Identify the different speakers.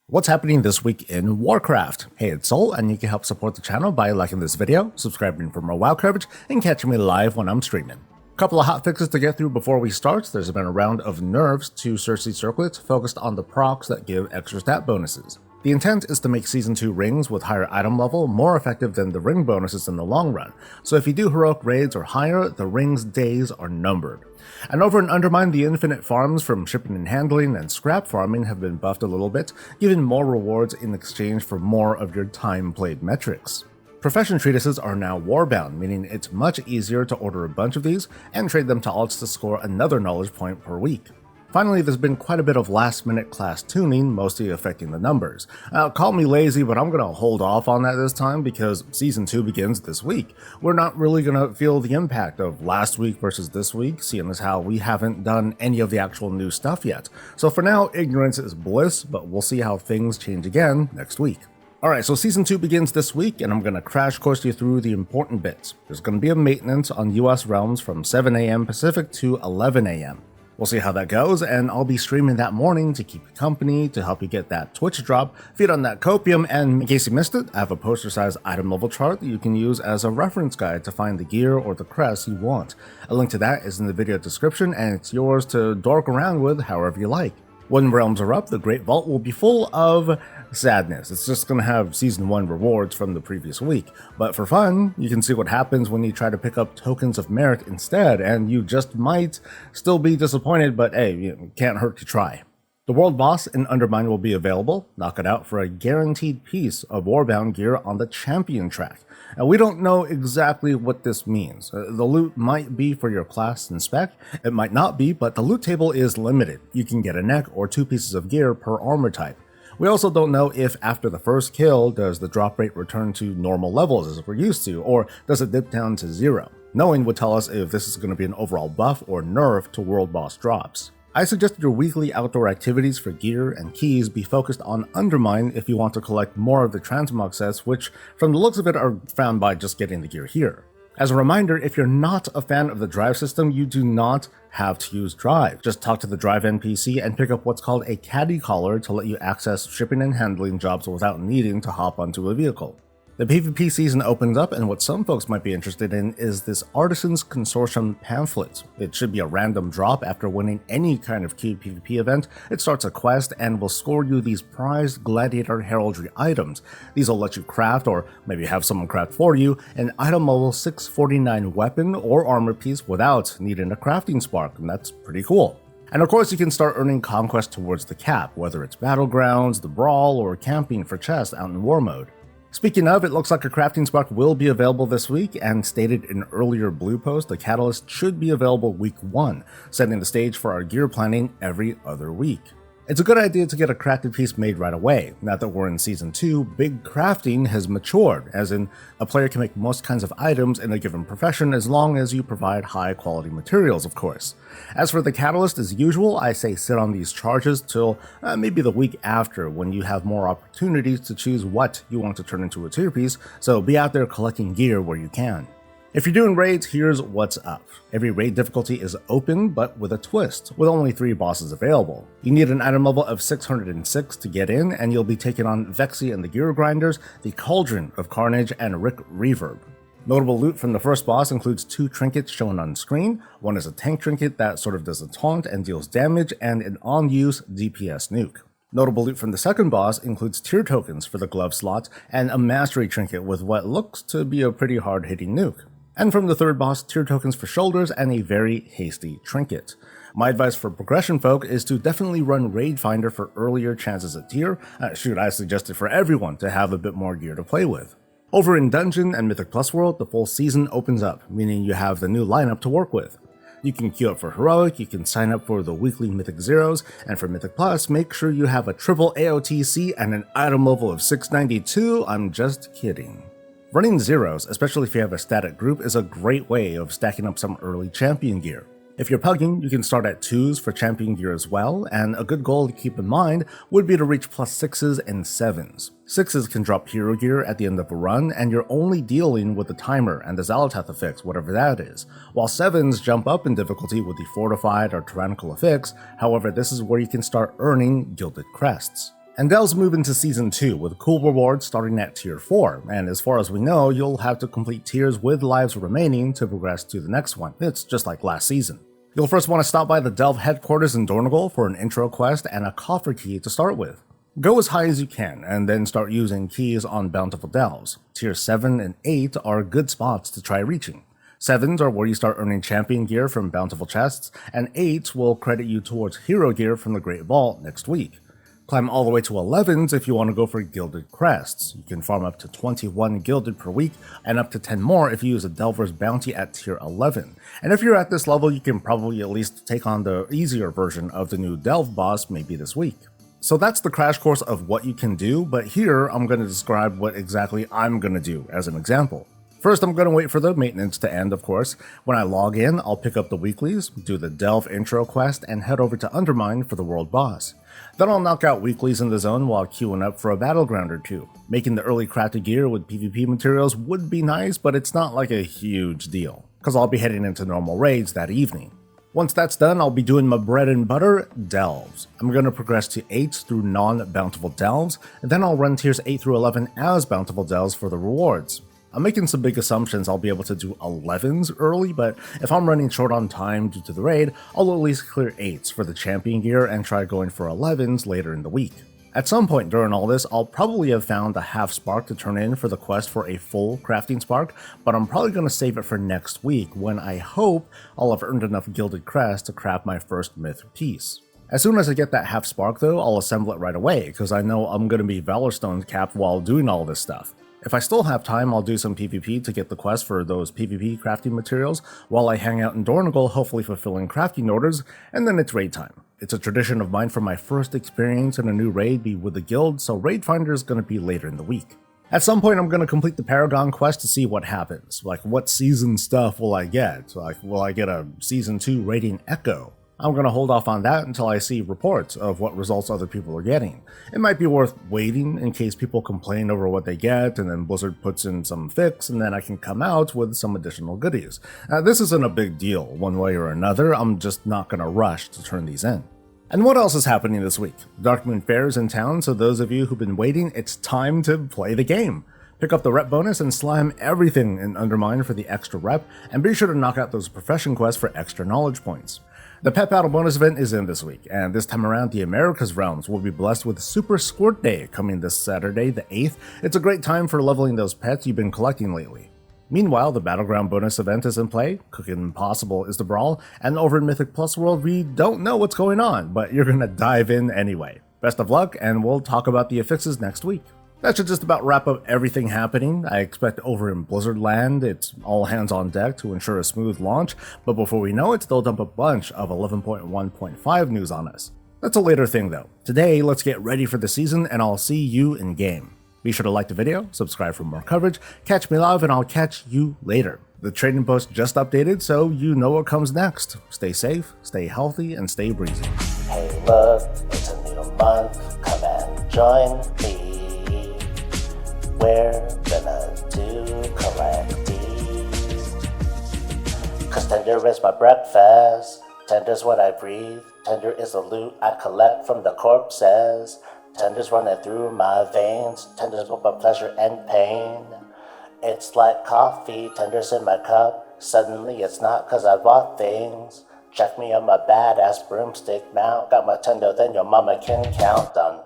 Speaker 1: What's happening this week in Warcraft? Hey, it's Soul, and you can help support the channel by liking this video, subscribing for more WoW coverage, and catching me live when I'm streaming. Couple of hotfixes to get through before we start. There's been a round of nerfs to Cersei circlets focused on the procs that give extra stat bonuses. The intent is to make Season 2 rings with higher item level more effective than the ring bonuses in the long run, so if you do heroic raids or higher, the ring's days are numbered. And over in Undermine, the infinite farms from shipping and handling and scrap farming have been buffed a little bit, giving more rewards in exchange for more of your time played metrics. Profession treatises are now warbound, meaning it's much easier to order a bunch of these and trade them to alts to score another knowledge point per week. Finally, there's been quite a bit of last-minute class tuning, mostly affecting the numbers. Call me lazy, but I'm going to hold off on that this time because Season 2 begins this week. We're not really going to feel the impact of last week versus this week, seeing as how we haven't done any of the actual new stuff yet. So for now, ignorance is bliss, but we'll see how things change again next week. Alright, so Season 2 begins this week, and I'm going to crash course you through the important bits. There's going to be a maintenance on US realms from 7 AM Pacific to 11 AM. We'll see how that goes, and I'll be streaming that morning to keep you company, to help you get that Twitch drop, feed on that copium, and in case you missed it, I have a poster-sized item level chart that you can use as a reference guide to find the gear or the crest you want. A link to that is in the video description, and it's yours to dork around with however you like. When realms are up, the Great Vault will be full of sadness. It's just going to have Season 1 rewards from the previous week. But for fun, you can see what happens when you try to pick up tokens of merit instead, and you just might still be disappointed, but hey, it can't hurt to try. The world boss in Undermine will be available. Knock it out for a guaranteed piece of Warbound gear on the champion track. Now, we don't know exactly what this means. The loot might be for your class and spec, it might not be, but the loot table is limited. You can get a neck or 2 pieces of gear per armor type. We also don't know if after the first kill, does the drop rate return to normal levels as we're used to, or does it dip down to 0? Knowing would tell us if this is going to be an overall buff or nerf to world boss drops. I suggest your weekly outdoor activities for gear and keys be focused on Undermine if you want to collect more of the transmog sets, which from the looks of it are found by just getting the gear here. As a reminder, if you're not a fan of the drive system, you do not have to use drive. Just talk to the drive NPC and pick up what's called a caddy collar to let you access shipping and handling jobs without needing to hop onto a vehicle. The PvP season opens up, and what some folks might be interested in is this Artisans Consortium pamphlet. It should be a random drop after winning any kind of key PvP event. It starts a quest and will score you these prized gladiator heraldry items. These will let you craft, or maybe have someone craft for you, an item level 649 weapon or armor piece without needing a crafting spark, and that's pretty cool. And of course you can start earning conquest towards the cap, whether it's battlegrounds, the brawl, or camping for chests out in war mode. Speaking of, it looks like a crafting spark will be available this week, and stated in an earlier blue post, the catalyst should be available week 1, setting the stage for our gear planning every other week. It's a good idea to get a crafted piece made right away. Now that we're in Season 2, big crafting has matured, as in a player can make most kinds of items in a given profession as long as you provide high quality materials, of course. As for the catalyst, as usual, I say sit on these charges till maybe the week after, when you have more opportunities to choose what you want to turn into a tier piece, so be out there collecting gear where you can. If you're doing raids, here's what's up. Every raid difficulty is open, but with a twist, with only 3 bosses available. You need an item level of 606 to get in, and you'll be taking on Vexy and the Gear Grinders, the Cauldron of Carnage, and Rick Reverb. Notable loot from the first boss includes 2 trinkets shown on screen. One is a tank trinket that sort of does a taunt and deals damage, and an on-use DPS nuke. Notable loot from the second boss includes tier tokens for the glove slot, and a mastery trinket with what looks to be a pretty hard-hitting nuke. And from the third boss, tier tokens for shoulders and a very hasty trinket. My advice for progression folk is to definitely run Raid Finder for earlier chances at tier. I suggest it for everyone to have a bit more gear to play with. Over in Dungeon and Mythic Plus World, the full season opens up, meaning you have the new lineup to work with. You can queue up for Heroic, you can sign up for the weekly Mythic Zeros, and for Mythic Plus, make sure you have a triple AOTC and an item level of 692, I'm just kidding. Running zeros, especially if you have a static group, is a great way of stacking up some early champion gear. If you're pugging, you can start at 2s for champion gear as well, and a good goal to keep in mind would be to reach plus 6s and 7s. 6s can drop hero gear at the end of a run, and you're only dealing with the timer and the Xalatath affix, whatever that is, while 7s jump up in difficulty with the fortified or tyrannical affix. However, this is where you can start earning gilded crests. And Delves move into Season 2 with cool rewards starting at Tier 4, and as far as we know, you'll have to complete tiers with lives remaining to progress to the next one. It's just like last season. You'll first want to stop by the Delve headquarters in Dornigal for an intro quest and a coffer key to start with. Go as high as you can, and then start using keys on Bountiful Delves. Tier 7 and 8 are good spots to try reaching. 7s are where you start earning champion gear from Bountiful chests, and 8s will credit you towards hero gear from the Great Vault next week. Climb all the way to 11s if you want to go for Gilded Crests. You can farm up to 21 Gilded per week, and up to 10 more if you use a Delver's Bounty at Tier 11. And if you're at this level, you can probably at least take on the easier version of the new Delve boss maybe this week. So that's the crash course of what you can do, but here I'm going to describe what exactly I'm going to do as an example. First, I'm going to wait for the maintenance to end, of course. When I log in, I'll pick up the weeklies, do the Delve intro quest, and head over to Undermine for the world boss. Then I'll knock out weeklies in the zone while queuing up for a battleground or two. Making the early crafted gear with PvP materials would be nice, but it's not like a huge deal, because I'll be heading into normal raids that evening. Once that's done, I'll be doing my bread and butter, Delves. I'm going to progress to 8s through non-bountiful Delves, and then I'll run tiers 8 through 11 as bountiful Delves for the rewards. I'm making some big assumptions I'll be able to do 11s early, but if I'm running short on time due to the raid, I'll at least clear 8s for the champion gear and try going for 11s later in the week. At some point during all this, I'll probably have found a half spark to turn in for the quest for a full crafting spark, but I'm probably going to save it for next week when I hope I'll have earned enough Gilded Crest to craft my first myth piece. As soon as I get that half spark though, I'll assemble it right away, because I know I'm going to be Valorstone capped while doing all this stuff. If I still have time, I'll do some PvP to get the quest for those PvP crafting materials while I hang out in Dornigal, hopefully fulfilling crafting orders, and then it's raid time. It's a tradition of mine for my first experience in a new raid be with the guild, so Raid Finder is going to be later in the week. At some point, I'm going to complete the Paragon quest to see what happens. Like, what season stuff will I get? Like, will I get a Season 2 rating Echo? I'm going to hold off on that until I see reports of what results other people are getting. It might be worth waiting in case people complain over what they get, and then Blizzard puts in some fix, and then I can come out with some additional goodies. This isn't a big deal, one way or another. I'm just not going to rush to turn these in. And what else is happening this week? Darkmoon Fair is in town, so those of you who've been waiting, it's time to play the game. Pick up the rep bonus and slime everything in Undermine for the extra rep, and be sure to knock out those profession quests for extra knowledge points. The Pet Battle bonus event is in this week, and this time around the Americas realms will be blessed with Super Squirt Day coming this Saturday, the 8th. It's a great time for leveling those pets you've been collecting lately. Meanwhile, the Battleground bonus event is in play, Cooking Impossible is the brawl, and over in Mythic Plus World we don't know what's going on, but you're gonna dive in anyway. Best of luck, and we'll talk about the affixes next week. That should just about wrap up everything happening. I expect over in Blizzard Land, it's all hands on deck to ensure a smooth launch, but before we know it, they'll dump a bunch of 11.1.5 news on us. That's a later thing though. Today, let's get ready for the season, and I'll see you in game. Be sure to like the video, subscribe for more coverage, catch me live, and I'll catch you later. The trading post just updated, so you know what comes next. Stay safe, stay healthy, and stay breezy.
Speaker 2: Hey look, it's a new month, come and join me. We're gonna do collecties. Cause tender is my breakfast, tender's what I breathe, tender is the loot I collect from the corpses. Tender's running through my veins, tender's both my pleasure and pain. It's like coffee, tender's in my cup, suddenly it's not cause I bought things. Check me on my badass broomstick mount, got my tender then your mama can count. Done.